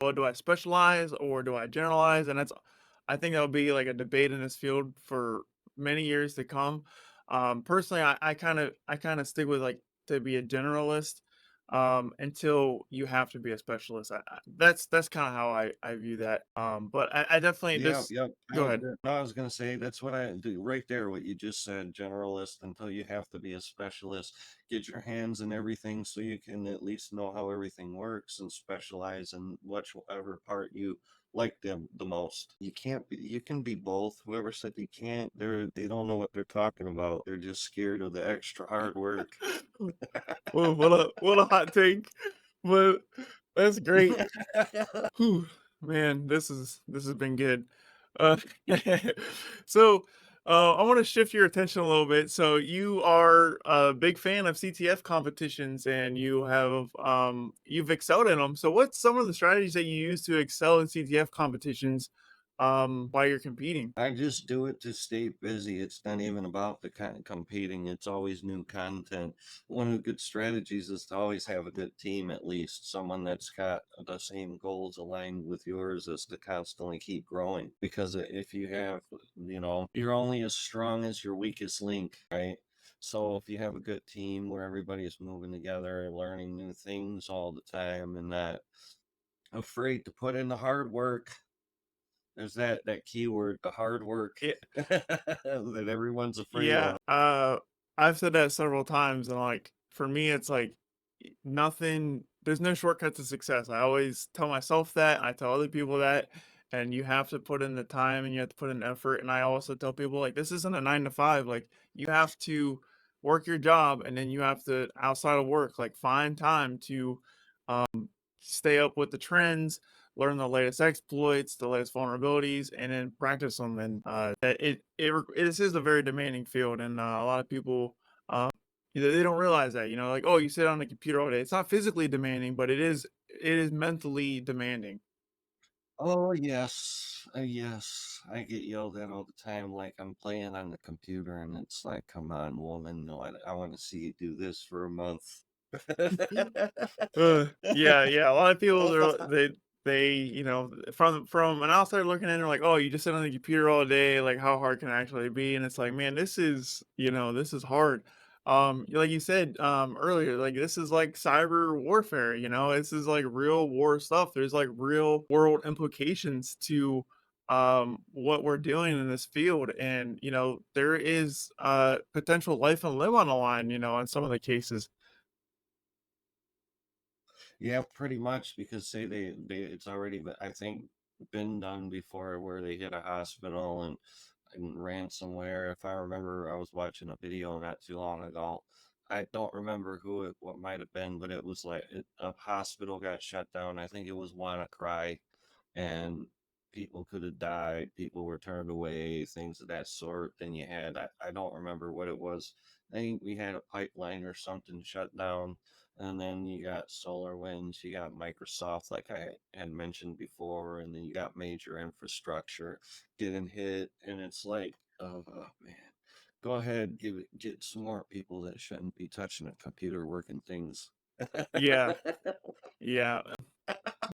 well, do I specialize or do I generalize? And I think that'll be like a debate in this field for many years to come. Personally, I kind of stick with like to be a generalist until you have to be a specialist. That's kind of how I view that. But I definitely Yeah, this. yep. Go ahead. No, I was gonna say that's what I do right there. What you just said, generalist until you have to be a specialist. Get your hands in everything so you can at least know how everything works and specialize in whichever part you like the most. You can't be. You can be both. Whoever said you can't, they don't know what they're talking about. They're just scared of the extra hard work. Whoa, what a hot take, but that's great. Whew, man, this has been good. Uh, so, I want to shift your attention a little bit. So, you are a big fan of CTF competitions, and you've excelled in them. So, what's some of the strategies that you use to excel in CTF competitions, while you're competing? I just do it to stay busy. It's not even about the kind of competing. It's always new content. One of the good strategies is to always have a good team, at least someone that's got the same goals aligned with yours, is to constantly keep growing. Because if you have, you're only as strong as your weakest link, right? So if you have a good team where everybody is moving together and learning new things all the time and not afraid to put in the hard work, there's that keyword, the hard work that everyone's afraid Yeah, of. I've said that several times, and like for me, it's like nothing. There's no shortcut to success. I always tell myself that. I tell other people that, and you have to put in the time and you have to put in effort. And I also tell people like this isn't a 9 to 5. Like you have to work your job, and then you have to outside of work, like find time to stay up with the trends, learn the latest exploits, the latest vulnerabilities, and then practice them. And this is a very demanding field, and a lot of people they don't realize that. Like oh, you sit on the computer all day. It's not physically demanding, but it is mentally demanding. Oh, yes. Yes. I get yelled at all the time, like I'm playing on the computer, and it's like, come on, woman. No, I want to see you do this for a month. Yeah, yeah. A lot of people they from an outsider looking in, they're like, oh, you just sit on the computer all day. Like, how hard can it actually be? And it's like, man, this is hard. Like you said earlier, like this is like cyber warfare. This is like real war stuff. There's like real world implications to what we're doing in this field, and there is potential life and limb on the line. In some of the cases. Yeah, pretty much because say it's already I think been done before where they hit a hospital and ransomware. If I remember, I was watching a video not too long ago. I don't remember what might have been, but it was like a hospital got shut down. I think it was WannaCry, and people could have died. People were turned away, things of that sort. Then you had I don't remember what it was. I think we had a pipeline or something shut down, and then you got SolarWinds, you got Microsoft, like I had mentioned before, and then you got major infrastructure getting hit, and it's like, oh man, go ahead, get some more people that shouldn't be touching a computer working things. Yeah. Yeah.